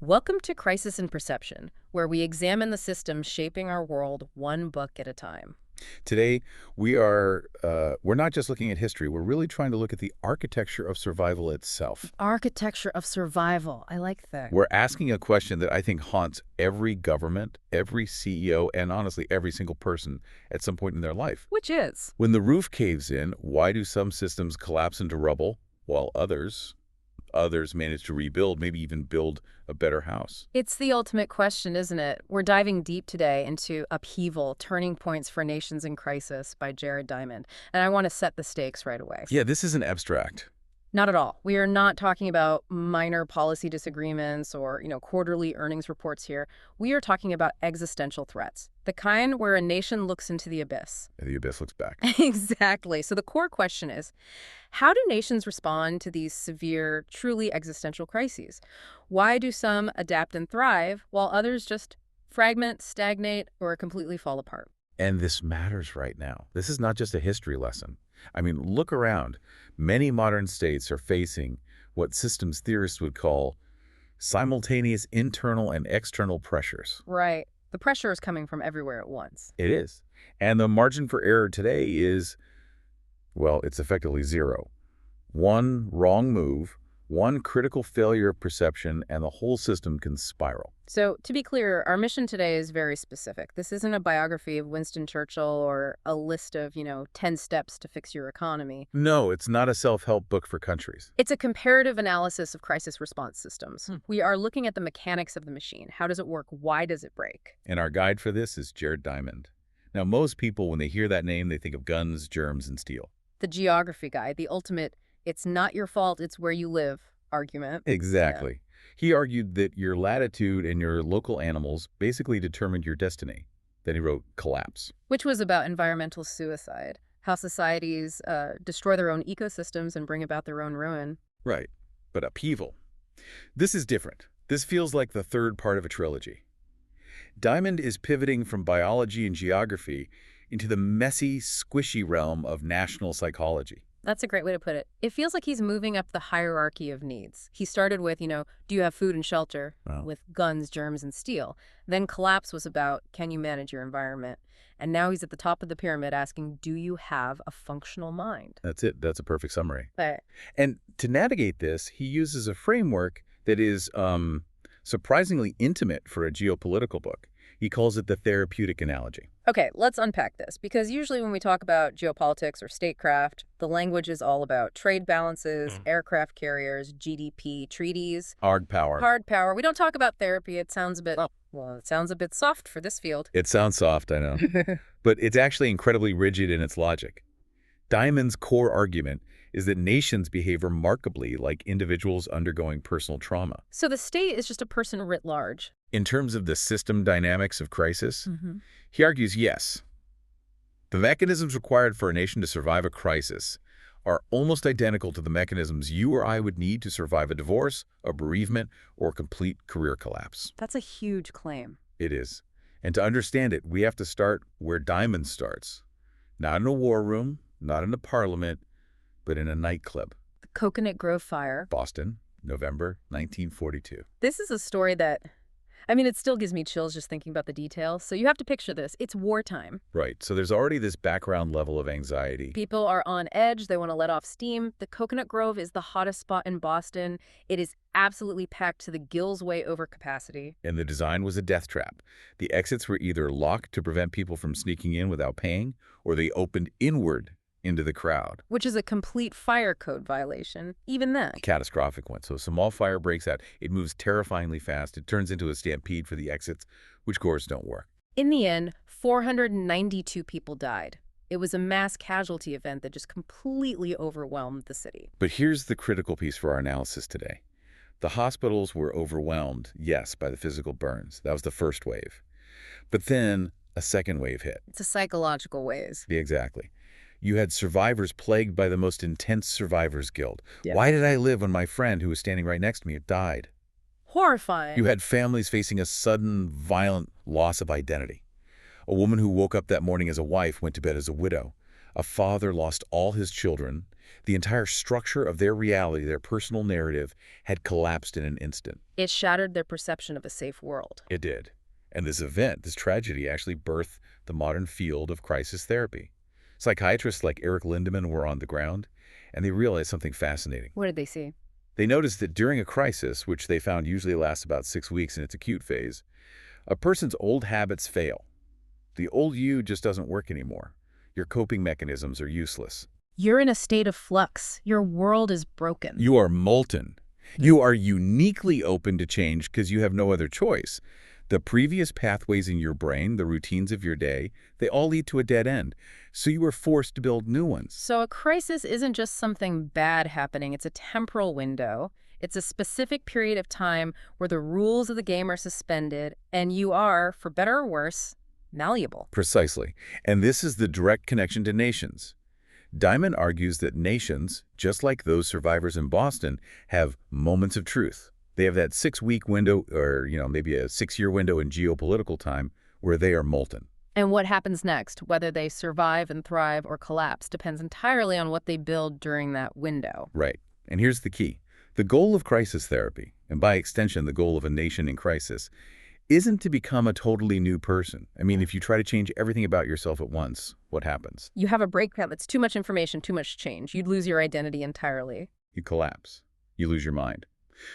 Welcome to Crisis and Perception, where we examine the systems shaping our world one book at a time. Today, we're not just looking at history, we're really trying to look at the architecture of survival itself. Architecture of survival. I like that. We're asking a question that I think haunts every government, every CEO, and honestly, every single person at some point in their life. Which is? When the roof caves in, why do some systems collapse into rubble while others manage to rebuild, maybe even build a better house? It's the ultimate question, isn't it? We're diving deep today into Upheaval, Turning Points for Nations in Crisis by Jared Diamond. And I want to set the stakes right away. Yeah, this isn't abstract. Not at all. We are not talking about minor policy disagreements or, quarterly earnings reports here. We are talking about existential threats, the kind where a nation looks into the abyss. And the abyss looks back. Exactly. So the core question is, how do nations respond to these severe, truly existential crises? Why do some adapt and thrive while others just fragment, stagnate, or completely fall apart? And this matters right now. This is not just a history lesson. I mean, look around. Many modern states are facing what systems theorists would call simultaneous internal and external pressures. Right. The pressure is coming from everywhere at once. It is. And the margin for error today is, well, it's effectively zero. One wrong move, one critical failure of perception, and the whole system can spiral. So, to be clear, our mission today is very specific. This isn't a biography of Winston Churchill or a list of, 10 steps to fix your economy. No, it's not a self-help book for countries. It's a comparative analysis of crisis response systems. We are looking at the mechanics of the machine. How does it work? Why does it break? And our guide for this is Jared Diamond. Now, most people, when they hear that name, they think of guns, germs, and steel. The geography guide, the ultimate, it's not your fault, it's where you live argument. Exactly. Yeah. He argued that your latitude and your local animals basically determined your destiny. Then he wrote Collapse. Which was about environmental suicide, how societies destroy their own ecosystems and bring about their own ruin. Right. But Upheaval. This is different. This feels like the third part of a trilogy. Diamond is pivoting from biology and geography into the messy, squishy realm of national psychology. That's a great way to put it. It feels like he's moving up the hierarchy of needs. He started with, do you have food and shelter, Wow. with guns, germs, and steel. Then Collapse was about, can you manage your environment? And now he's at the top of the pyramid asking, do you have a functional mind? That's it. That's a perfect summary. But And to navigate this, he uses a framework that is surprisingly intimate for a geopolitical book. He calls it the therapeutic analogy. okay, let's unpack this, because usually when we talk about geopolitics or statecraft, the language is all about trade balances, aircraft carriers, GDP, treaties, Hard power. hard power. We don't talk about therapy. It sounds a bit, it sounds a bit soft for this field. It sounds soft, I know. But it's actually incredibly rigid in its logic. Diamond's core argument is that nations behave remarkably like individuals undergoing personal trauma. So the state is just a person writ large. In terms of the system dynamics of crisis, he argues yes. The mechanisms required for a nation to survive a crisis are almost identical to the mechanisms you or I would need to survive a divorce, a bereavement, or a complete career collapse. That's a huge claim. It is. And to understand it, we have to start where Diamond starts. Not in a war room, not in a parliament, but in a nightclub. The Coconut Grove Fire. Boston, November 1942. This is a story that, it still gives me chills just thinking about the details. So you have to picture this. It's wartime. Right, so there's already this background level of anxiety. People are on edge. They want to let off steam. The Coconut Grove is the hottest spot in Boston. It is absolutely packed to the gills way over capacity. And the design was a death trap. The exits were either locked to prevent people from sneaking in without paying, or they opened inward into the crowd. Which is a complete fire code violation, even then. A catastrophic one. So a small fire breaks out. It moves terrifyingly fast. It turns into a stampede for the exits, which of course don't work. In the end, 492 people died. It was a mass casualty event that just completely overwhelmed the city. But here's the critical piece for our analysis today. The hospitals were overwhelmed, yes, by the physical burns. That was the first wave. But then a second wave hit. It's a psychological ways. Exactly. You had survivors plagued by the most intense survivor's guilt. Yeah. Why did I live when my friend who was standing right next to me died? Horrifying. You had families facing a sudden, violent loss of identity. A woman who woke up that morning as a wife went to bed as a widow. A father lost all his children. The entire structure of their reality, their personal narrative, had collapsed in an instant. It shattered their perception of a safe world. It did. And this event, this tragedy, actually birthed the modern field of crisis therapy. Psychiatrists like Eric Lindemann were on the ground, and they realized something fascinating. What did they see? They noticed that during a crisis, which they found usually lasts about 6 weeks in its acute phase, a person's old habits fail. The old you just doesn't work anymore. Your coping mechanisms are useless. You're in a state of flux. Your world is broken. You are molten. You are uniquely open to change because you have no other choice. The previous pathways in your brain, the routines of your day, they all lead to a dead end. So you are forced to build new ones. So a crisis isn't just something bad happening. It's a temporal window. It's a specific period of time where the rules of the game are suspended, and you are, for better or worse, malleable. Precisely. And this is the direct connection to nations. Diamond argues that nations, just like those survivors in Boston, have moments of truth. They have that 6-week window, or maybe a 6-year window in geopolitical time, where they are molten. And what happens next, whether they survive and thrive or collapse, depends entirely on what they build during that window. Right. And here's the key. The goal of crisis therapy, and by extension the goal of a nation in crisis, isn't to become a totally new person. I mean, if you try to change everything about yourself at once, what happens? You have a breakdown that's too much information, too much change. You'd lose your identity entirely. You collapse. You lose your mind.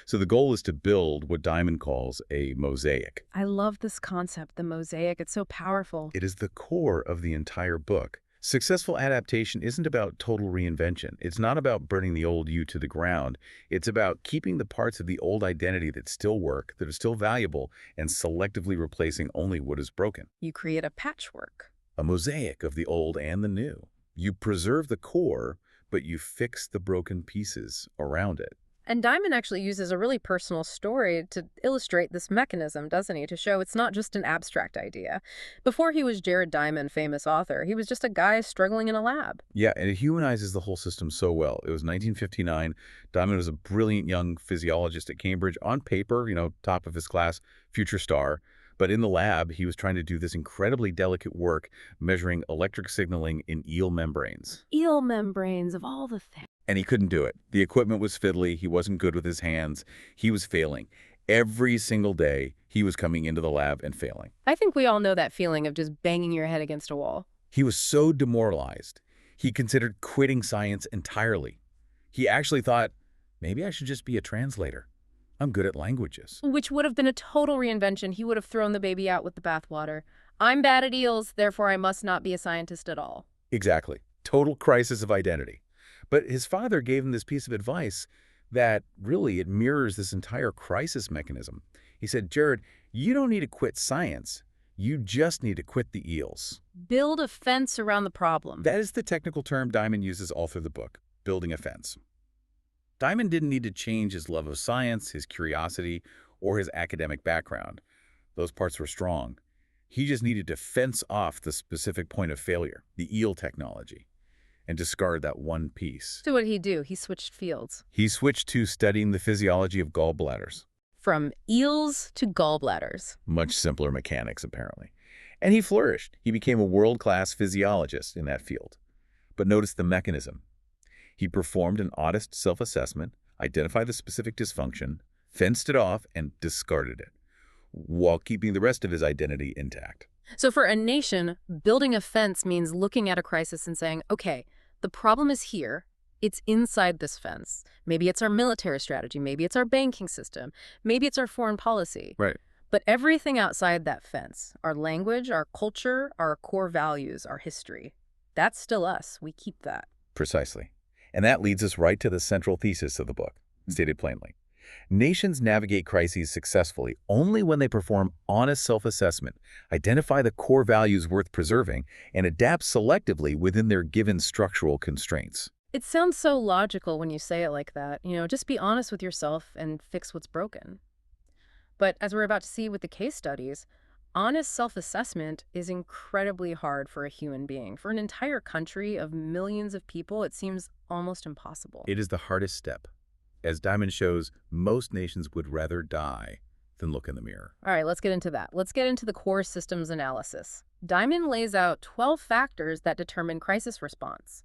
So the goal is to build what Diamond calls a mosaic. I love this concept, the mosaic. It's so powerful. It is the core of the entire book. Successful adaptation isn't about total reinvention. It's not about burning the old you to the ground. It's about keeping the parts of the old identity that still work, that are still valuable, and selectively replacing only what is broken. You create a patchwork. A mosaic of the old and the new. You preserve the core, but you fix the broken pieces around it. And Diamond actually uses a really personal story to illustrate this mechanism, doesn't he? To show it's not just an abstract idea. Before he was Jared Diamond, famous author, he was just a guy struggling in a lab. Yeah, and it humanizes the whole system so well. It was 1959. Diamond was a brilliant young physiologist at Cambridge. On paper, top of his class, future star. But in the lab, he was trying to do this incredibly delicate work measuring electric signaling in eel membranes. Eel membranes, of all the things. And he couldn't do it. The equipment was fiddly. He wasn't good with his hands. He was failing. Every single day, he was coming into the lab and failing. I think we all know that feeling of just banging your head against a wall. He was so demoralized. He considered quitting science entirely. He actually thought, maybe I should just be a translator. I'm good at languages. Which would have been a total reinvention. He would have thrown the baby out with the bathwater. I'm bad at eels, therefore I must not be a scientist at all. Exactly. Total crisis of identity. But his father gave him this piece of advice that really it mirrors this entire crisis mechanism. He said, Jared, you don't need to quit science. You just need to quit the eels. Build a fence around the problem. That is the technical term Diamond uses all through the book, building a fence. Diamond didn't need to change his love of science, his curiosity, or his academic background. Those parts were strong. He just needed to fence off the specific point of failure, the eel technology, and discard that one piece. So what did he do? He switched fields. He switched to studying the physiology of gallbladders. From eels to gallbladders. Much simpler mechanics, apparently. And he flourished. He became a world-class physiologist in that field. But notice the mechanism. He performed an honest self-assessment, identified the specific dysfunction, fenced it off, and discarded it, while keeping the rest of his identity intact. So for a nation, building a fence means looking at a crisis and saying, okay, the problem is here. It's inside this fence. Maybe it's our military strategy. Maybe it's our banking system. Maybe it's our foreign policy. Right. But everything outside that fence, our language, our culture, our core values, our history, that's still us. We keep that. Precisely. And that leads us right to the central thesis of the book, stated plainly. Nations navigate crises successfully only when they perform honest self-assessment, identify the core values worth preserving, and adapt selectively within their given structural constraints. It sounds so logical when you say it like that. Just be honest with yourself and fix what's broken. But as we're about to see with the case studies, honest self-assessment is incredibly hard for a human being. For an entire country of millions of people, it seems almost impossible. It is the hardest step. As Diamond shows, most nations would rather die than look in the mirror. All right, let's get into that. Let's get into the core systems analysis. Diamond lays out 12 factors that determine crisis response,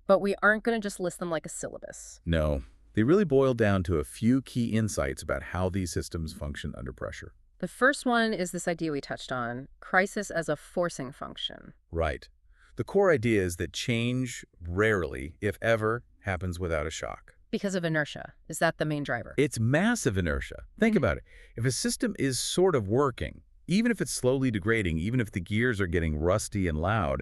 but we aren't going to just list them like a syllabus. No, they really boil down to a few key insights about how these systems function under pressure. The first one is this idea we touched on, crisis as a forcing function. Right. The core idea is that change rarely, if ever, happens without a shock. Because of inertia. Is that the main driver? It's massive inertia. Think about it. If a system is sort of working, even if it's slowly degrading, even if the gears are getting rusty and loud,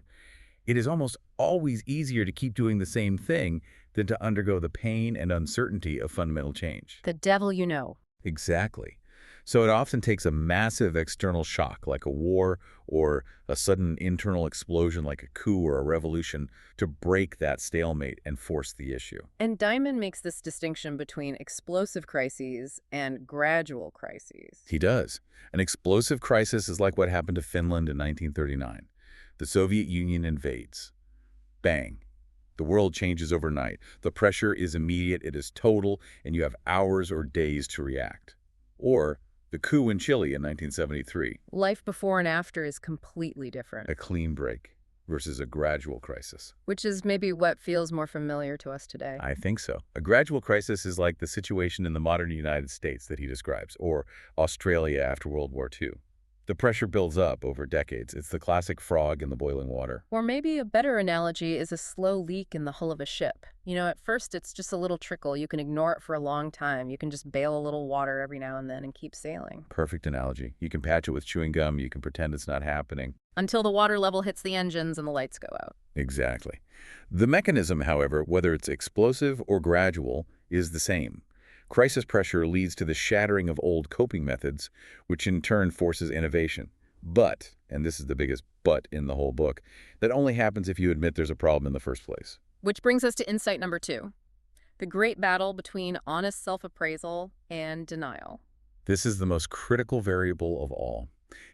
it is almost always easier to keep doing the same thing than to undergo the pain and uncertainty of fundamental change. The devil you know. Exactly. So it often takes a massive external shock, like a war or a sudden internal explosion like a coup or a revolution, to break that stalemate and force the issue. And Diamond makes this distinction between explosive crises and gradual crises. He does. An explosive crisis is like what happened to Finland in 1939. The Soviet Union invades. Bang. The world changes overnight. The pressure is immediate, it is total, and you have hours or days to react. Or the coup in Chile in 1973. Life before and after is completely different. A clean break versus a gradual crisis. Which is maybe what feels more familiar to us today. I think so. A gradual crisis is like the situation in the modern United States that he describes, or Australia after World War II. The pressure builds up over decades. It's the classic frog in the boiling water. Or maybe a better analogy is a slow leak in the hull of a ship. You know, at first it's just a little trickle. You can ignore it for a long time. You can just bail a little water every now and then and keep sailing. Perfect analogy. You can patch it with chewing gum. You can pretend it's not happening. Until the water level hits the engines and the lights go out. Exactly. The mechanism, however, whether it's explosive or gradual, is the same. Crisis pressure leads to the shattering of old coping methods, which in turn forces innovation. But, and this is the biggest but in the whole book, that only happens if you admit there's a problem in the first place. Which brings us to insight number 2, the great battle between honest self-appraisal and denial. This is the most critical variable of all.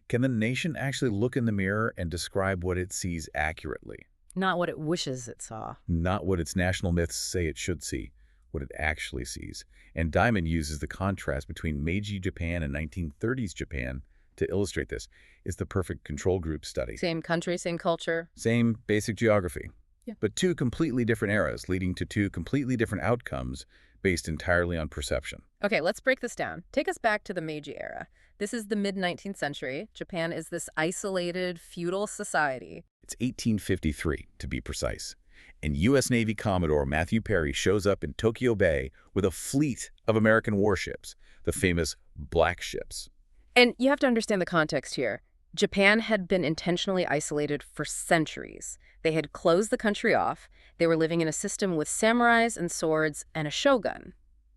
Can the nation actually look in the mirror and describe what it sees accurately? Not what it wishes it saw. Not what its national myths say it should see, what it actually sees. And Diamond uses the contrast between Meiji Japan and 1930s Japan to illustrate this. It's the perfect control group study. Same country, same culture. Same basic geography. Yeah. But two completely different eras, leading to two completely different outcomes based entirely on perception. Okay, let's break this down. Take us back to the Meiji era. This is the mid-19th century. Japan is this isolated, feudal society. It's 1853, to be precise. And U.S. Navy Commodore Matthew Perry shows up in Tokyo Bay with a fleet of American warships, the famous Black Ships. And you have to understand the context here. Japan had been intentionally isolated for centuries. They had closed the country off. They were living in a system with samurais and swords and a shogun.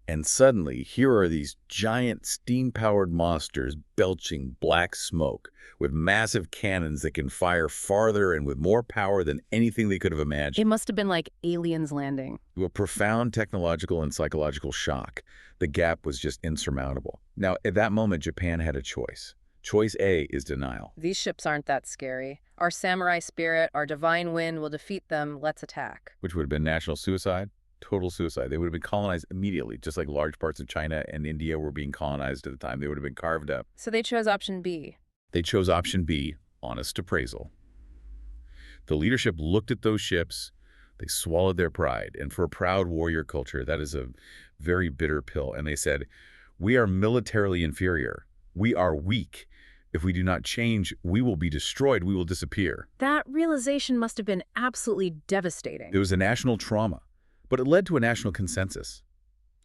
And suddenly, here are these giant steam-powered monsters belching black smoke with massive cannons that can fire farther and with more power than anything they could have imagined. It must have been like aliens landing. A profound technological and psychological shock. The gap was just insurmountable. Now, at that moment, Japan had a choice. Choice A is denial. These ships aren't that scary. Our samurai spirit, our divine wind will defeat them. Let's attack. Which would have been national suicide. Total suicide. They would have been colonized immediately, just like large parts of China and India were being colonized at the time. They would have been carved up. So they chose option B. They chose option B, honest appraisal. The leadership looked at those ships, they swallowed their pride, and for a proud warrior culture, that is a very bitter pill. And they said, we are militarily inferior. We are weak. If we do not change, we will be destroyed. We will disappear. That realization must have been absolutely devastating. It was a national trauma. But it led to a national consensus.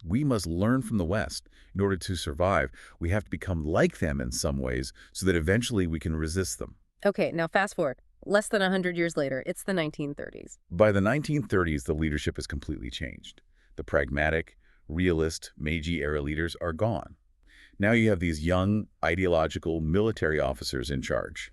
We must learn from the West. In order to survive, we have to become like them in some ways so that eventually we can resist them. Okay, now fast forward. Less than 100 years later, it's the 1930s. By the 1930s, the leadership has completely changed. The pragmatic, realist, Meiji-era leaders are gone. Now you have these young, ideological military officers in charge.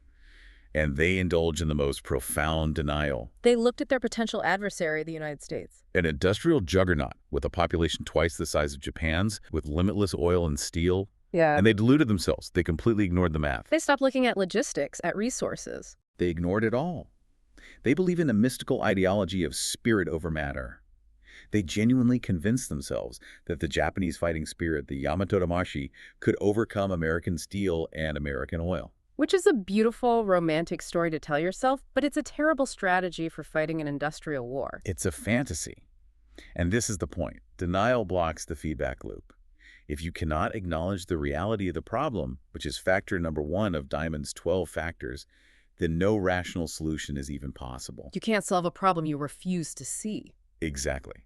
And they indulge in the most profound denial. They looked at their potential adversary, the United States. An industrial juggernaut with a population twice the size of Japan's, with limitless oil and steel. Yeah. And they deluded themselves. They completely ignored the math. They stopped looking at logistics, at resources. They ignored it all. They believe in a mystical ideology of spirit over matter. They genuinely convinced themselves that the Japanese fighting spirit, the Yamato Damashi, could overcome American steel and American oil. Which is a beautiful, romantic story to tell yourself, but it's a terrible strategy for fighting an industrial war. It's a fantasy. And this is the point. Denial blocks the feedback loop. If you cannot acknowledge the reality of the problem, which is factor number 1 of Diamond's 12 factors, then no rational solution is even possible. You can't solve a problem you refuse to see. Exactly.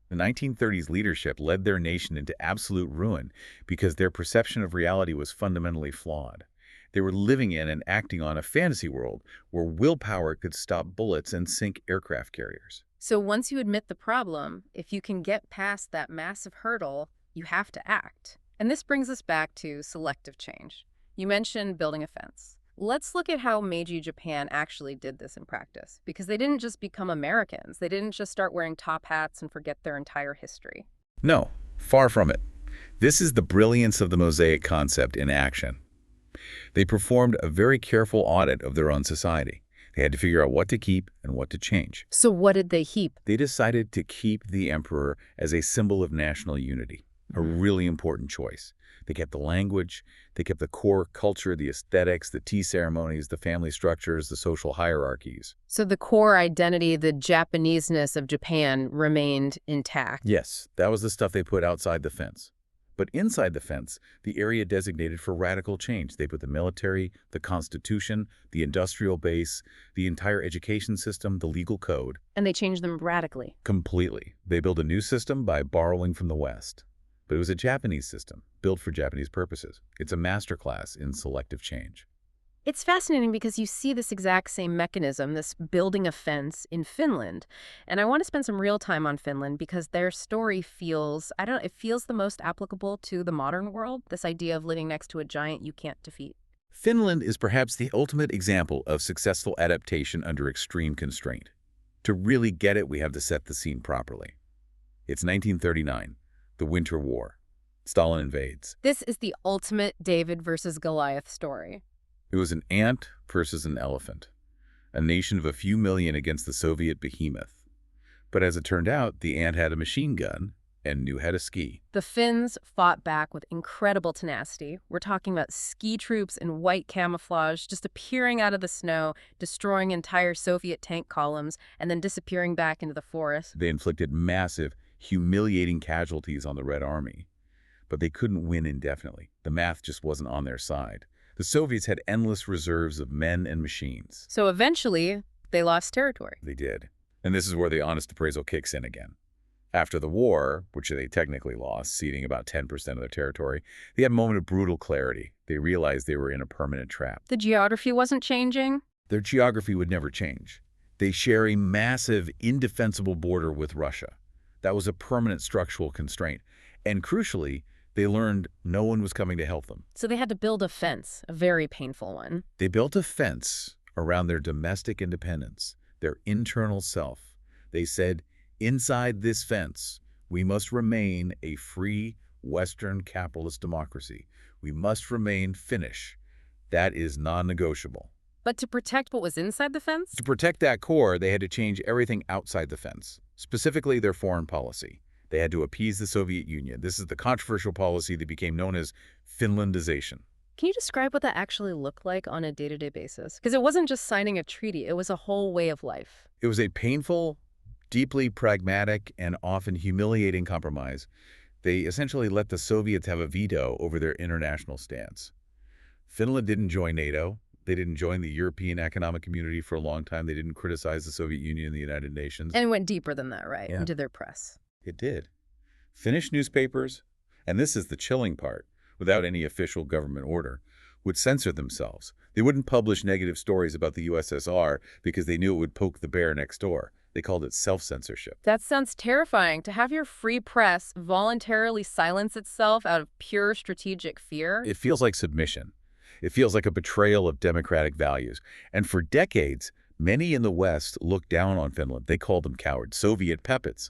The 1930s leadership led their nation into absolute ruin because their perception of reality was fundamentally flawed. They were living in and acting on a fantasy world where willpower could stop bullets and sink aircraft carriers. So once you admit the problem, if you can get past that massive hurdle, you have to act. And this brings us back to selective change. You mentioned building a fence. Let's look at how Meiji Japan actually did this in practice, because they didn't just become Americans. They didn't just start wearing top hats and forget their entire history. No, far from it. This is the brilliance of the mosaic concept in action. They performed a very careful audit of their own society. They had to figure out what to keep and what to change. So what did they keep? They decided to keep the emperor as a symbol of national unity, a really important choice. They kept the language, they kept the core culture, the aesthetics, the tea ceremonies, the family structures, the social hierarchies. So the core identity, the Japaneseness of Japan, remained intact. Yes, that was the stuff they put outside the fence. But inside the fence, the area designated for radical change. They put the military, the constitution, the industrial base, the entire education system, the legal code. And they changed them radically. Completely. They built a new system by borrowing from the West. But it was a Japanese system, built for Japanese purposes. It's a masterclass in selective change. It's fascinating because you see this exact same mechanism, this building a fence, in Finland. And I want to spend some real time on Finland because their story feels, it feels the most applicable to the modern world, this idea of living next to a giant you can't defeat. Finland is perhaps the ultimate example of successful adaptation under extreme constraint. To really get it, we have to set the scene properly. It's 1939, the Winter War. Stalin invades. This is the ultimate David versus Goliath story. It was an ant versus an elephant, a nation of a few million against the Soviet behemoth. But as it turned out, the ant had a machine gun and knew how to ski. The Finns fought back with incredible tenacity. We're talking about ski troops in white camouflage just appearing out of the snow, destroying entire Soviet tank columns, and then disappearing back into the forest. They inflicted massive, humiliating casualties on the Red Army. But they couldn't win indefinitely. The math just wasn't on their side. The Soviets had endless reserves of men and machines. So eventually, they lost territory. They did. And this is where the honest appraisal kicks in again. After the war, which they technically lost, ceding about 10% of their territory, they had a moment of brutal clarity. They realized they were in a permanent trap. The geography wasn't changing? Their geography would never change. They share a massive, indefensible border with Russia. That was a permanent structural constraint. And crucially, they learned no one was coming to help them. So they had to build a fence, a very painful one. They built a fence around their domestic independence, their internal self. They said, inside this fence, we must remain a free Western capitalist democracy. We must remain Finnish. That is non-negotiable. But to protect what was inside the fence? To protect that core, they had to change everything outside the fence, specifically their foreign policy. They had to appease the Soviet Union. This is the controversial policy that became known as Finlandization. Can you describe what that actually looked like on a day-to-day basis? Because it wasn't just signing a treaty, it was a whole way of life. It was a painful, deeply pragmatic, and often humiliating compromise. They essentially let the Soviets have a veto over their international stance. Finland didn't join NATO. They didn't join the European Economic Community for a long time. They didn't criticize the Soviet Union and the United Nations. And it went deeper than that, right? Yeah. Into their press. It did. Finnish newspapers, and this is the chilling part, without any official government order, would censor themselves. They wouldn't publish negative stories about the USSR because they knew it would poke the bear next door. They called it self-censorship. That sounds terrifying, to have your free press voluntarily silence itself out of pure strategic fear. It feels like submission. It feels like a betrayal of democratic values. And for decades, many in the West looked down on Finland. They called them cowards, Soviet puppets.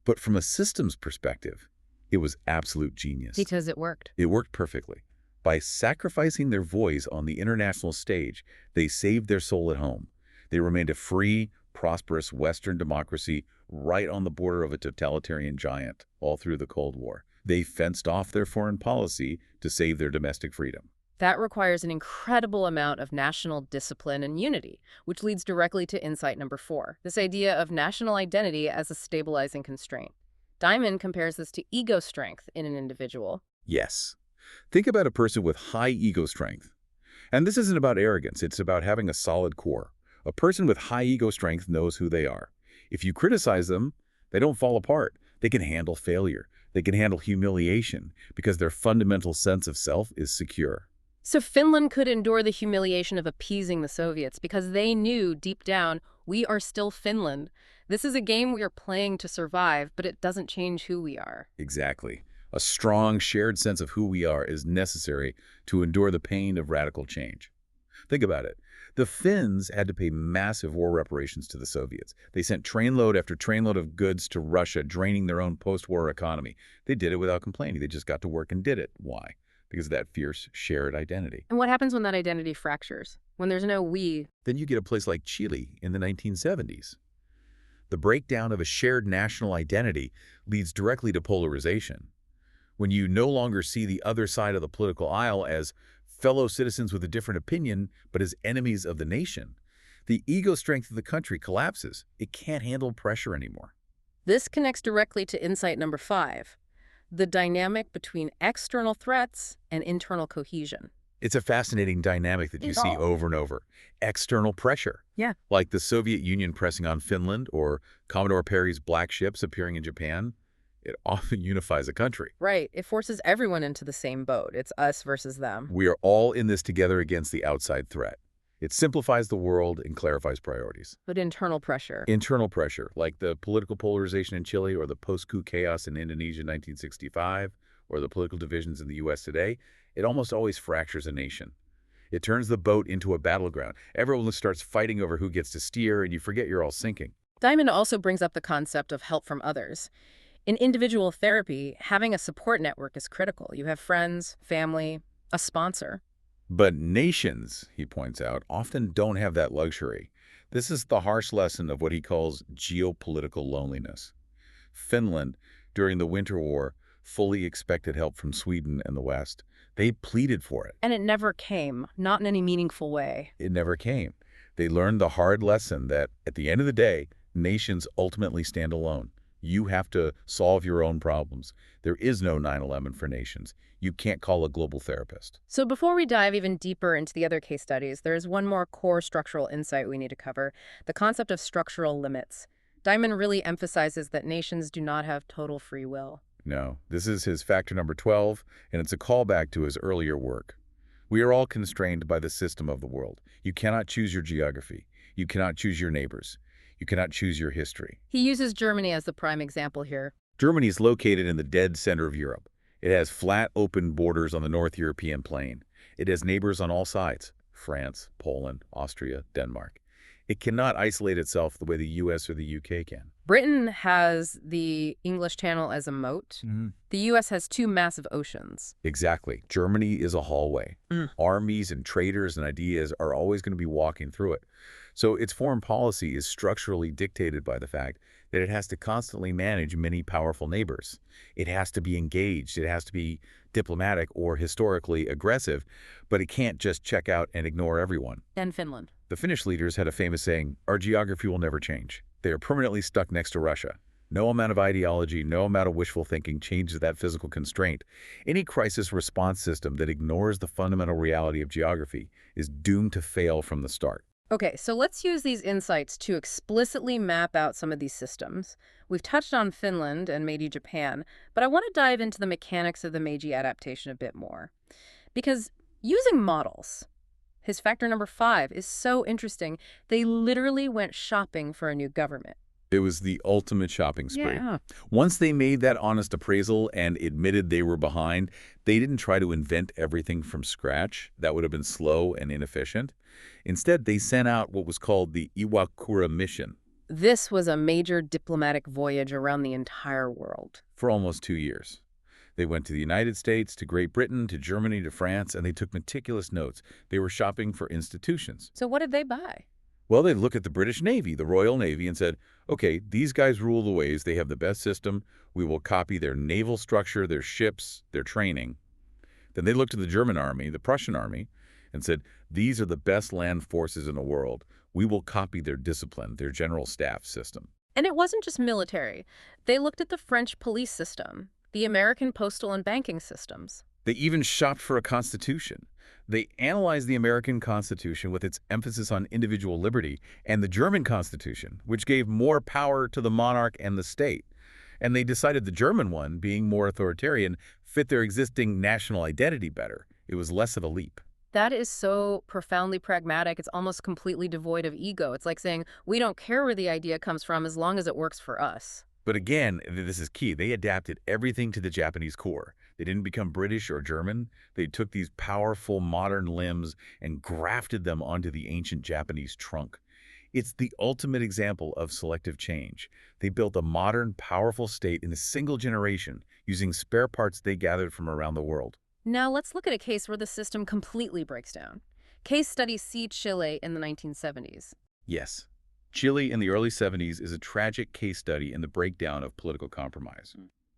But from a systems perspective, it was absolute genius. Because it worked. It worked perfectly. By sacrificing their voice on the international stage, they saved their soul at home. They remained a free, prosperous Western democracy right on the border of a totalitarian giant all through the Cold War. They fenced off their foreign policy to save their domestic freedom. That requires an incredible amount of national discipline and unity, which leads directly to insight number 4, this idea of national identity as a stabilizing constraint. Diamond compares this to ego strength in an individual. Yes. Think about a person with high ego strength. And this isn't about arrogance, it's about having a solid core. A person with high ego strength knows who they are. If you criticize them, they don't fall apart. They can handle failure. They can handle humiliation because their fundamental sense of self is secure. So Finland could endure the humiliation of appeasing the Soviets because they knew deep down, we are still Finland. This is a game we are playing to survive, but it doesn't change who we are. Exactly. A strong, shared sense of who we are is necessary to endure the pain of radical change. Think about it. The Finns had to pay massive war reparations to the Soviets. They sent trainload after trainload of goods to Russia, draining their own post-war economy. They did it without complaining. They just got to work and did it. Why? Because of that fierce shared identity. And what happens when that identity fractures? When there's no we? Then you get a place like Chile in the 1970s. The breakdown of a shared national identity leads directly to polarization. When you no longer see the other side of the political aisle as fellow citizens with a different opinion, but as enemies of the nation, the ego strength of the country collapses. It can't handle pressure anymore. This connects directly to insight number 5, the dynamic between external threats and internal cohesion. It's a fascinating dynamic that you see over and over. External pressure. Yeah. Like the Soviet Union pressing on Finland or Commodore Perry's black ships appearing in Japan. It often unifies a country. Right. It forces everyone into the same boat. It's us versus them. We are all in this together against the outside threat. It simplifies the world and clarifies priorities. But internal pressure. Internal pressure, like the political polarization in Chile or the post-coup chaos in Indonesia in 1965, or the political divisions in the U.S. today, it almost always fractures a nation. It turns the boat into a battleground. Everyone starts fighting over who gets to steer, and you forget you're all sinking. Diamond also brings up the concept of help from others. In individual therapy, having a support network is critical. You have friends, family, a sponsor. But nations, he points out, often don't have that luxury. This is the harsh lesson of what he calls geopolitical loneliness. Finland, during the Winter War, fully expected help from Sweden and the West. They pleaded for it. And it never came, not in any meaningful way. It never came. They learned the hard lesson that, at the end of the day, nations ultimately stand alone. You have to solve your own problems. There is no 9/11 for nations. You can't call a global therapist. So before we dive even deeper into the other case studies, there's one more core structural insight we need to cover, the concept of structural limits. Diamond really emphasizes that nations do not have total free will. No, this is his factor number 12, and it's a callback to his earlier work. We are all constrained by the system of the world. You cannot choose your geography. You cannot choose your neighbors. You cannot choose your history. He uses Germany as the prime example here. Germany is located in the dead center of Europe. It has flat, open borders on the North European plain. It has neighbors on all sides: France, Poland, Austria, Denmark. It cannot isolate itself the way the U.S. or the U.K. can. Britain has the English Channel as a moat. The U.S. has 2 massive oceans. Exactly. Germany is a hallway. Armies and traders and ideas are always going to be walking through it. So its foreign policy is structurally dictated by the fact that it has to constantly manage many powerful neighbors. It has to be engaged. It has to be diplomatic or historically aggressive, but it can't just check out and ignore everyone. And Finland. The Finnish leaders had a famous saying, "Our geography will never change." They are permanently stuck next to Russia. No amount of ideology, no amount of wishful thinking changes that physical constraint. Any crisis response system that ignores the fundamental reality of geography is doomed to fail from the start. Okay, so let's use these insights to explicitly map out some of these systems. We've touched on Finland and Meiji Japan, but I want to dive into the mechanics of the Meiji adaptation a bit more. Because using models, his factor number 5 is so interesting. They literally went shopping for a new government. It was the ultimate shopping spree. Yeah. Once they made that honest appraisal and admitted they were behind, they didn't try to invent everything from scratch. That would have been slow and inefficient. Instead, they sent out what was called the Iwakura mission. This was a major diplomatic voyage around the entire world. For almost 2 years. They went to the United States, to Great Britain, to Germany, to France, and they took meticulous notes. They were shopping for institutions. So what did they buy? Well, they look at the British Navy, the Royal Navy, and said, okay, these guys rule the waves. They have the best system. We will copy their naval structure, their ships, their training. Then they looked to the German army, the Prussian army, and said, these are the best land forces in the world. We will copy their discipline, their general staff system. And it wasn't just military. They looked at the French police system, the American postal and banking systems. They even shopped for a constitution. They analyzed the American Constitution with its emphasis on individual liberty and the German Constitution, which gave more power to the monarch and the state. And they decided the German one, being more authoritarian, fit their existing national identity better. It was less of a leap. That is so profoundly pragmatic. It's almost completely devoid of ego. It's like saying, we don't care where the idea comes from as long as it works for us. But again, this is key. They adapted everything to the Japanese core. They didn't become British or German. They took these powerful modern limbs and grafted them onto the ancient Japanese trunk. It's the ultimate example of selective change. They built a modern, powerful state in a single generation using spare parts they gathered from around the world. Now let's look at a case where the system completely breaks down. Case study C. Chile in the 1970s. Yes. Chile in the early 70s is a tragic case study in the breakdown of political compromise.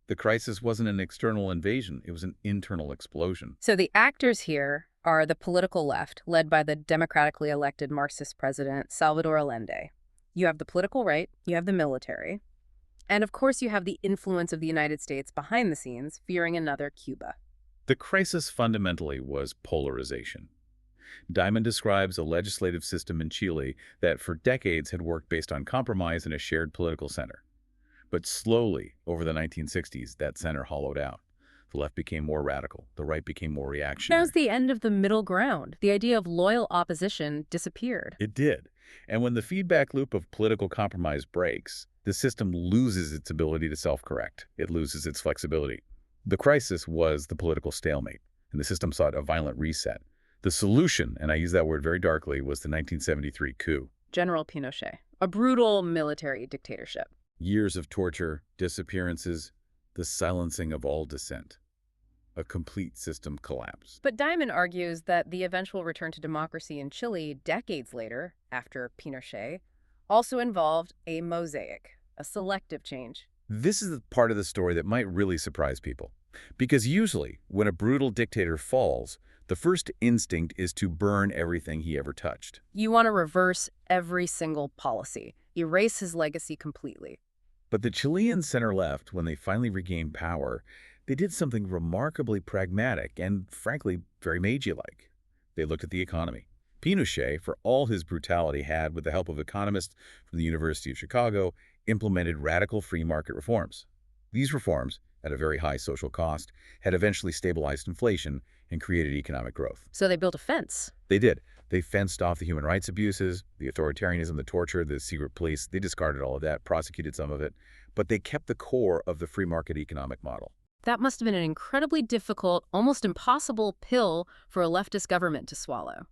The crisis wasn't an external invasion, it was an internal explosion. So the actors here are the political left, led by the democratically elected Marxist president, Salvador Allende. You have the political right, you have the military, and of course you have the influence of the United States behind the scenes, fearing another Cuba. The crisis fundamentally was polarization. Diamond describes a legislative system in Chile that for decades had worked based on compromise and a shared political center. But slowly, over the 1960s, that center hollowed out. The left became more radical. The right became more reactionary. That was the end of the middle ground. The idea of loyal opposition disappeared. It did. And when the feedback loop of political compromise breaks, the system loses its ability to self-correct. It loses its flexibility. The crisis was the political stalemate, and the system sought a violent reset. The solution, and I use that word very darkly, was the 1973 coup. General Pinochet, a brutal military dictatorship. Years of torture, disappearances, the silencing of all dissent. A complete system collapse. But Diamond argues that the eventual return to democracy in Chile decades later, after Pinochet, also involved a mosaic, a selective change. This is the part of the story that might really surprise people. Because usually, when a brutal dictator falls, the first instinct is to burn everything he ever touched. You want to reverse every single policy, erase his legacy completely. But the Chilean center-left, when they finally regained power, they did something remarkably pragmatic and, frankly, very Meiji-like. They looked at the economy. Pinochet, for all his brutality, had, with the help of economists from the University of Chicago, implemented radical free market reforms. These reforms, at a very high social cost, had eventually stabilized inflation and created economic growth. So they built a fence. They did. They fenced off the human rights abuses, the authoritarianism, the torture, the secret police. They discarded all of that, prosecuted some of it, but they kept the core of the free market economic model. That must have been an incredibly difficult, almost impossible pill for a leftist government to swallow.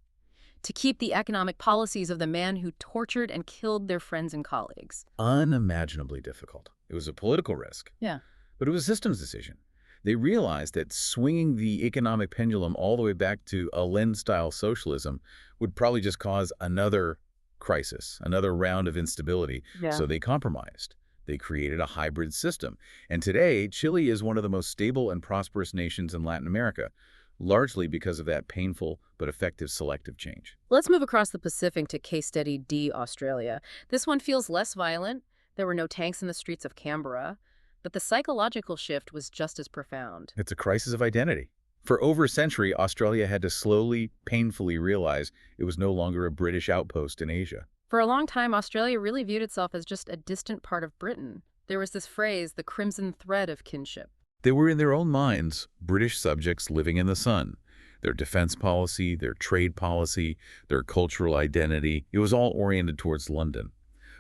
To keep the economic policies of the man who tortured and killed their friends and colleagues. Unimaginably difficult. It was a political risk. Yeah. But it was a systems decision. They realized that swinging the economic pendulum all the way back to Allende-style socialism would probably just cause another crisis, another round of instability. Yeah. So they compromised. They created a hybrid system. And today, Chile is one of the most stable and prosperous nations in Latin America, largely because of that painful but effective selective change. Let's move across the Pacific to case study D, Australia. This one feels less violent. There were no tanks in the streets of Canberra. But the psychological shift was just as profound. It's a crisis of identity. For over a century, Australia had to slowly, painfully realize it was no longer a British outpost in Asia. For a long time, Australia really viewed itself as just a distant part of Britain. There was this phrase, the crimson thread of kinship. They were in their own minds British subjects living in the sun. Their defense policy, their trade policy, their cultural identity, it was all oriented towards London.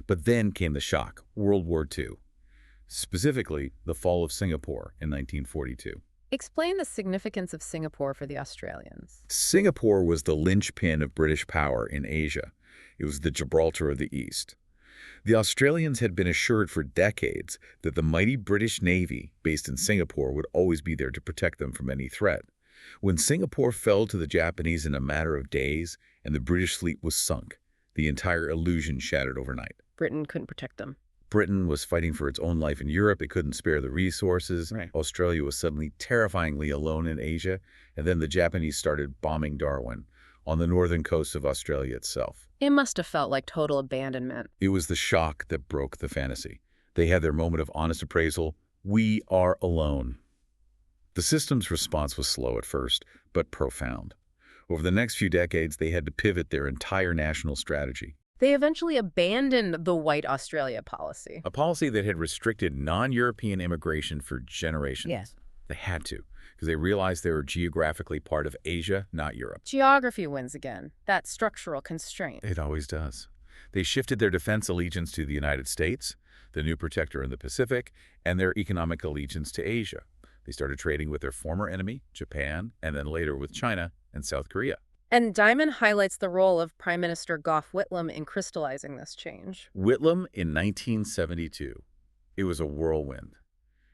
But then came the shock, World War II. Specifically, the fall of Singapore in 1942. Explain the significance of Singapore for the Australians. Singapore was the linchpin of British power in Asia. It was the Gibraltar of the East. The Australians had been assured for decades that the mighty British Navy, based in Singapore, would always be there to protect them from any threat. When Singapore fell to the Japanese in a matter of days and the British fleet was sunk, The entire illusion shattered overnight. Britain couldn't protect them. Britain was fighting for its own life in Europe. It couldn't spare the resources. Right. Australia was suddenly terrifyingly alone in Asia. And then the Japanese started bombing Darwin on the northern coast of Australia itself. It must have felt like total abandonment. It was the shock that broke the fantasy. They had their moment of honest appraisal. We are alone. The system's response was slow at first, but profound. Over the next few decades, they had to pivot their entire national strategy. They eventually abandoned the White Australia policy. A policy that had restricted non-European immigration for generations. Yes. They had to, because they realized they were geographically part of Asia, not Europe. Geography wins again. That structural constraint. It always does. They shifted their defense allegiance to the United States, the new protector in the Pacific, and their economic allegiance to Asia. They started trading with their former enemy, Japan, and then later with China and South Korea. And Diamond highlights the role of Prime Minister Gough Whitlam in crystallizing this change. Whitlam in 1972. It was a whirlwind.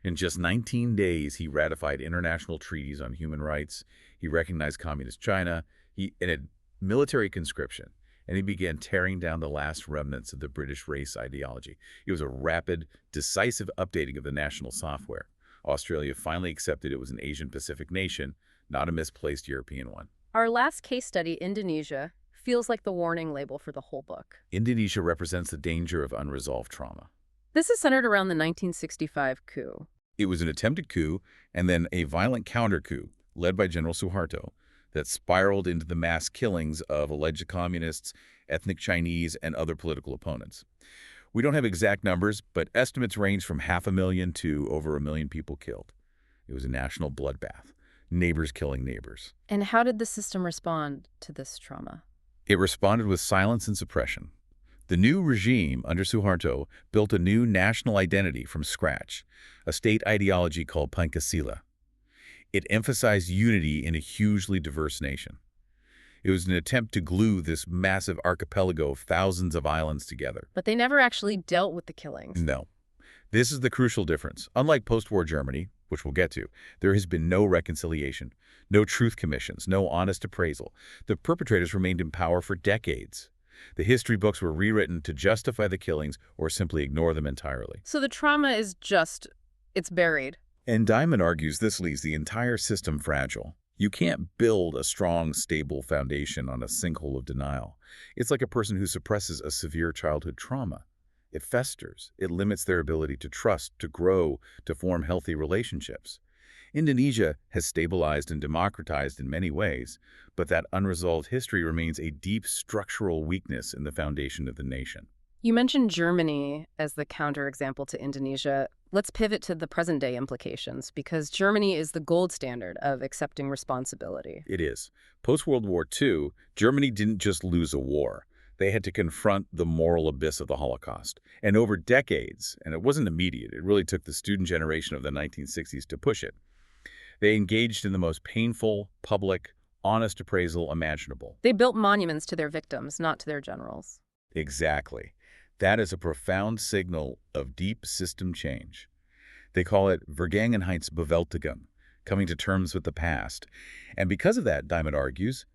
In just 19 days, he ratified international treaties on human rights. He recognized Communist China. He ended military conscription, and he began tearing down the last remnants of the British race ideology. It was a rapid, decisive updating of the national software. Australia finally accepted it was an Asian-Pacific nation, not a misplaced European one. Our last case study, Indonesia, feels like the warning label for the whole book. Indonesia represents the danger of unresolved trauma. This is centered around the 1965 coup. It was an attempted coup and then a violent counter-coup led by General Suharto that spiraled into the mass killings of alleged communists, ethnic Chinese, and other political opponents. We don't have exact numbers, but estimates range from 500,000 to over 1 million people killed. It was a national bloodbath. Neighbors killing neighbors. And how did the system respond to this trauma? It responded with silence and suppression. The new regime under Suharto built a new national identity from scratch, a state ideology called Pancasila. It emphasized unity in a hugely diverse nation. It was an attempt to glue this massive archipelago of thousands of islands together. But they never actually dealt with the killings. No. This is the crucial difference. Unlike post-war Germany, which we'll get to, there has been no reconciliation, no truth commissions, no honest appraisal. The perpetrators remained in power for decades. The history books were rewritten to justify the killings or simply ignore them entirely. So the trauma is it's buried. And Diamond argues this leaves the entire system fragile. You can't build a strong, stable foundation on a sinkhole of denial. It's like a person who suppresses a severe childhood trauma. It festers. It limits their ability to trust, to grow, to form healthy relationships. Indonesia has stabilized and democratized in many ways, but that unresolved history remains a deep structural weakness in the foundation of the nation. You mentioned Germany as the counterexample to Indonesia. Let's pivot to the present-day implications, because Germany is the gold standard of accepting responsibility. It is. Post-World War II, Germany didn't just lose a war. They had to confront the moral abyss of the Holocaust. And over decades, and it wasn't immediate, it really took the student generation of the 1960s to push it, they engaged in the most painful, public, honest appraisal imaginable. They built monuments to their victims, not to their generals. Exactly. That is a profound signal of deep system change. They call it Vergangenheitsbewältigung, coming to terms with the past. And because of that, Diamond argues,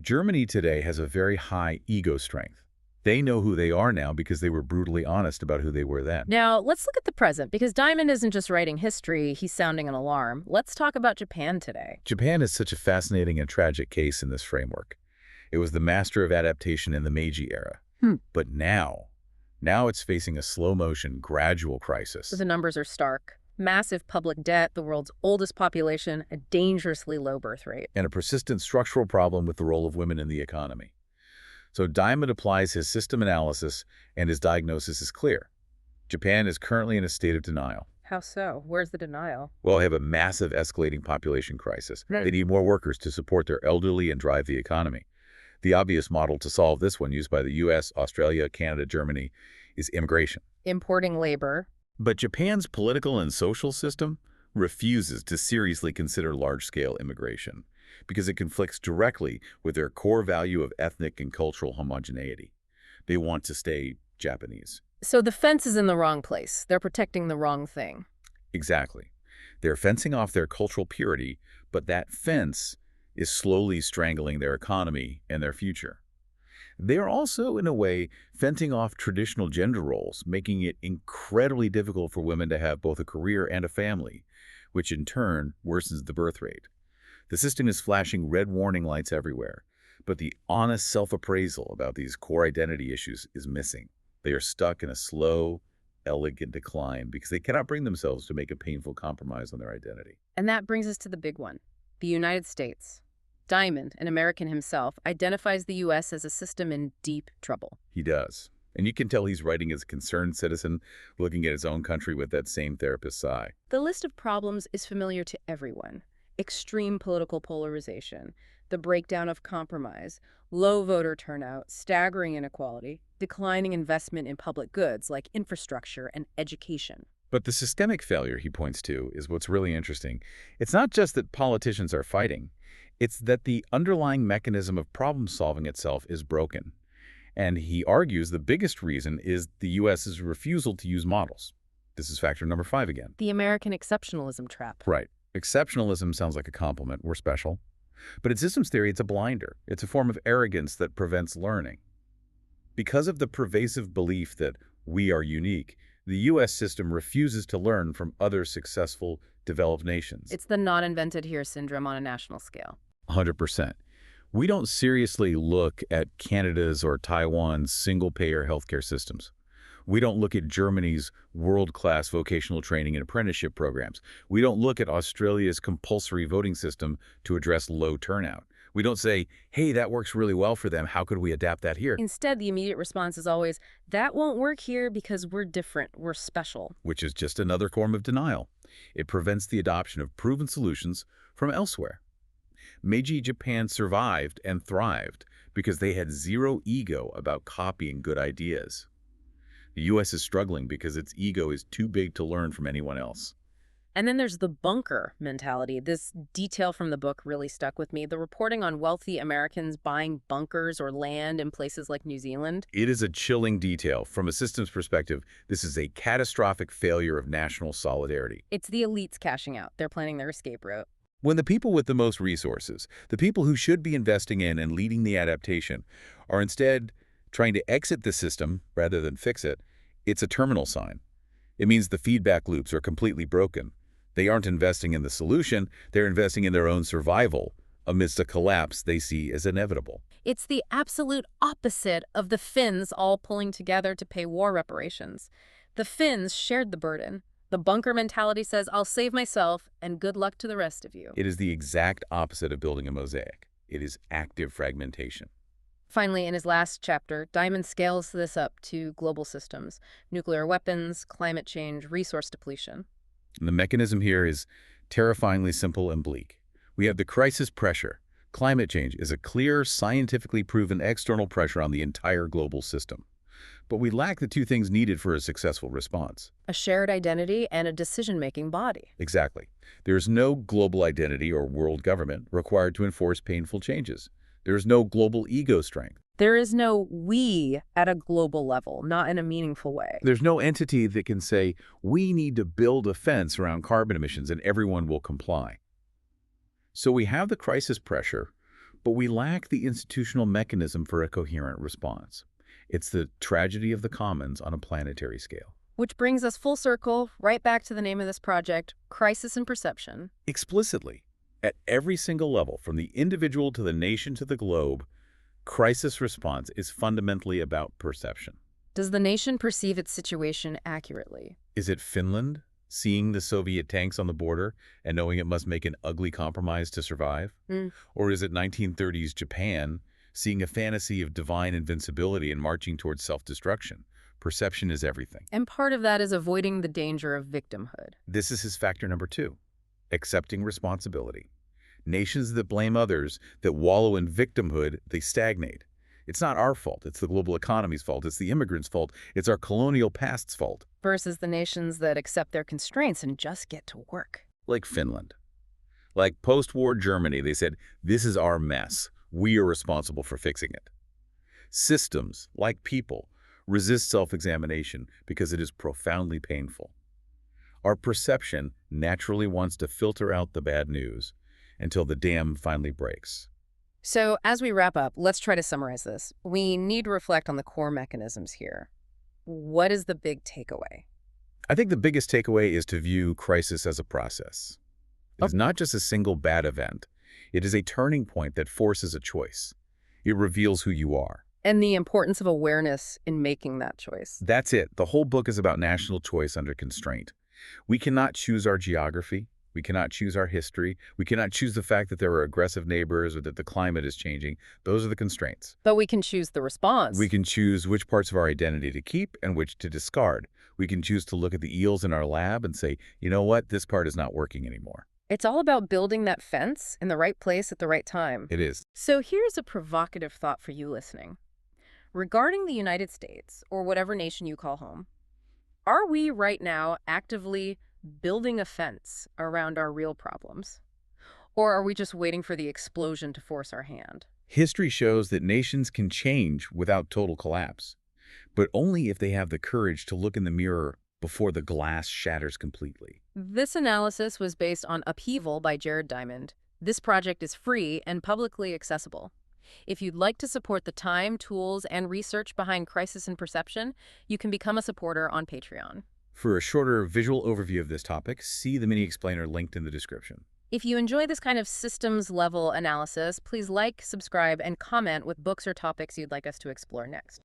Germany today has a very high ego strength. They know who they are now because they were brutally honest about who they were then. Now, let's look at the present, because Diamond isn't just writing history, he's sounding an alarm. Let's talk about Japan today. Japan is such a fascinating and tragic case in this framework. It was the master of adaptation in the Meiji era. But now it's facing a slow-motion, gradual crisis. The numbers are stark. Massive public debt, the world's oldest population, a dangerously low birth rate. And a persistent structural problem with the role of women in the economy. So Diamond applies his system analysis, and his diagnosis is clear. Japan is currently in a state of denial. How so? Where's the denial? Well, they have a massive escalating population crisis. They need more workers to support their elderly and drive the economy. The obvious model to solve this one, used by the U.S., Australia, Canada, Germany, is immigration. Importing labor. But Japan's political and social system refuses to seriously consider large-scale immigration because it conflicts directly with their core value of ethnic and cultural homogeneity. They want to stay Japanese. So the fence is in the wrong place. They're protecting the wrong thing. Exactly. They're fencing off their cultural purity, but that fence is slowly strangling their economy and their future. They are also, in a way, fending off traditional gender roles, making it incredibly difficult for women to have both a career and a family, which in turn worsens the birth rate. The system is flashing red warning lights everywhere, but the honest self-appraisal about these core identity issues is missing. They are stuck in a slow, elegant decline because they cannot bring themselves to make a painful compromise on their identity. And that brings us to the big one, the United States. Diamond, an American himself, identifies the U.S. as a system in deep trouble. He does. And you can tell he's writing as a concerned citizen, looking at his own country with that same therapist sigh. The list of problems is familiar to everyone. Extreme political polarization, the breakdown of compromise, low voter turnout, staggering inequality, declining investment in public goods like infrastructure and education. But the systemic failure he points to is what's really interesting. It's not just that politicians are fighting. It's that the underlying mechanism of problem-solving itself is broken. And he argues the biggest reason is the U.S.'s refusal to use models. This is factor number 5 again. The American exceptionalism trap. Right. Exceptionalism sounds like a compliment. We're special. But in systems theory, it's a blinder. It's a form of arrogance that prevents learning. Because of the pervasive belief that we are unique, the U.S. system refuses to learn from other successful, developed nations. It's the not-invented-here syndrome on a national scale. 100%. We don't seriously look at Canada's or Taiwan's single-payer healthcare systems. We don't look at Germany's world-class vocational training and apprenticeship programs. We don't look at Australia's compulsory voting system to address low turnout. We don't say, hey, that works really well for them. How could we adapt that here? Instead, the immediate response is always, that won't work here because we're different, we're special. Which is just another form of denial. It prevents the adoption of proven solutions from elsewhere. Meiji Japan survived and thrived because they had zero ego about copying good ideas. The U.S. is struggling because its ego is too big to learn from anyone else. And then there's the bunker mentality. This detail from the book really stuck with me. The reporting on wealthy Americans buying bunkers or land in places like New Zealand. It is a chilling detail. From a systems perspective, this is a catastrophic failure of national solidarity. It's the elites cashing out. They're planning their escape route. When the people with the most resources, the people who should be investing in and leading the adaptation, are instead trying to exit the system rather than fix it, it's a terminal sign. It means the feedback loops are completely broken. They aren't investing in the solution, they're investing in their own survival amidst a collapse they see as inevitable. It's the absolute opposite of the Finns all pulling together to pay war reparations. The Finns shared the burden. The bunker mentality says, I'll save myself, and good luck to the rest of you. It is the exact opposite of building a mosaic. It is active fragmentation. Finally, in his last chapter, Diamond scales this up to global systems, nuclear weapons, climate change, resource depletion. And the mechanism here is terrifyingly simple and bleak. We have the crisis pressure. Climate change is a clear, scientifically proven external pressure on the entire global system. But we lack the two things needed for a successful response. A shared identity and a decision-making body. Exactly. There is no global identity or world government required to enforce painful changes. There is no global ego strength. There is no we at a global level, not in a meaningful way. There's no entity that can say, we need to build a fence around carbon emissions and everyone will comply. So we have the crisis pressure, but we lack the institutional mechanism for a coherent response. It's the tragedy of the commons on a planetary scale. Which brings us full circle, right back to the name of this project, Crisis in Perception. Explicitly, at every single level, from the individual to the nation to the globe, crisis response is fundamentally about perception. Does the nation perceive its situation accurately? Is it Finland, seeing the Soviet tanks on the border and knowing it must make an ugly compromise to survive? Or is it 1930s Japan, seeing a fantasy of divine invincibility and marching towards self-destruction? Perception is everything. And part of that is avoiding the danger of victimhood. This is his factor number 2, accepting responsibility. Nations that blame others, that wallow in victimhood, they stagnate. It's not our fault. It's the global economy's fault. It's the immigrants' fault. It's our colonial past's fault. Versus the nations that accept their constraints and just get to work. Like Finland. Like post-war Germany, they said, this is our mess. We are responsible for fixing it. Systems, like people, resist self-examination because it is profoundly painful. Our perception naturally wants to filter out the bad news until the dam finally breaks. So as we wrap up, let's try to summarize this. We need to reflect on the core mechanisms here. What is the big takeaway? I think the biggest takeaway is to view crisis as a process. It is not just a single bad event. It is a turning point that forces a choice. It reveals who you are. And the importance of awareness in making that choice. That's it. The whole book is about national choice under constraint. We cannot choose our geography. We cannot choose our history. We cannot choose the fact that there are aggressive neighbors or that the climate is changing. Those are the constraints. But we can choose the response. We can choose which parts of our identity to keep and which to discard. We can choose to look at the eels in our lab and say, you know what, this part is not working anymore. It's all about building that fence in the right place at the right time. It is. So here's a provocative thought for you listening. Regarding the United States, or whatever nation you call home, are we right now actively building a fence around our real problems? Or are we just waiting for the explosion to force our hand? History shows that nations can change without total collapse, but only if they have the courage to look in the mirror before the glass shatters completely. This analysis was based on Upheaval by Jared Diamond. This project is free and publicly accessible. If you'd like to support the time, tools, and research behind crisis and perception, you can become a supporter on Patreon. For a shorter visual overview of this topic, see the mini explainer linked in the description. If you enjoy this kind of systems-level analysis, please like, subscribe, and comment with books or topics you'd like us to explore next.